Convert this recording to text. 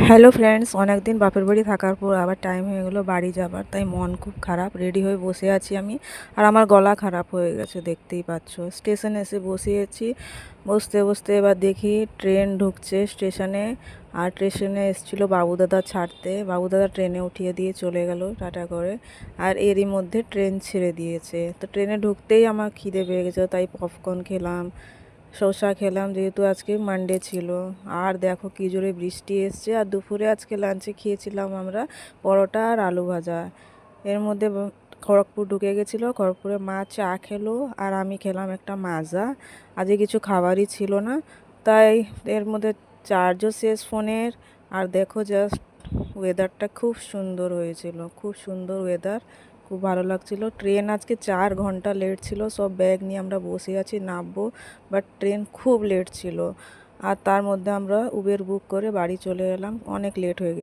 Hello friends, অনেক দিন বাপের বাড়ি থাকার পর আবার টাইম হয়ে গেলো বাড়ি যাবার। তাই মন খুব খারাপ, রেডি হয়ে বসে আছি আমি। আর আমার গলা খারাপ হয়ে গেছে, দেখতেই পাচ্ছ। স্টেশনে এসে বসিয়েছি, বসতে বসতে এবার দেখি ট্রেন ঢুকছে স্টেশনে। আর স্টেশনে এসেছিলো বাবুদাদা ছাড়তে, বাবুদাদা ট্রেনে উঠিয়ে দিয়ে চলে গেল টাটা করে। আর এরই মধ্যে ট্রেন ছেড়ে দিয়েছে। তো ট্রেনে ঢুকতেই আমার খিদে পেয়ে গেছে, তাই পপকর্ন খেলাম, শসা খেলাম, যেহেতু আজকে মানডে ছিল। আর দেখো কি জোরে বৃষ্টি এসছে। আর দুপুরে আজকে লাঞ্চে খেয়েছিলাম আমরা পরোটা আর আলু ভাজা। এর মধ্যে খড়গপুর ঢুকে গেছিলো, খড়গপুরে মা চা খেলো আর আমি খেলাম একটা মাজা। আজকে কিছু খাবারই ছিল না, তাই এর মধ্যে চার্জও শেষ ফোনের। আর দেখো জাস্ট ওয়েদারটা খুব সুন্দর হয়েছিল, খুব সুন্দর ওয়েদার, খুব ভালো লাগছিল। ট্রেন আজকে 4 ঘন্টা লেট ছিল, সব ব্যাগ নিয়ে আমরা বসে আছি নামবো, বাট ট্রেন খুব লেট ছিল। আর তার মধ্যে আমরা উবের বুক করে বাড়ি চলে এলাম, অনেক লেট হয়ে গেছে।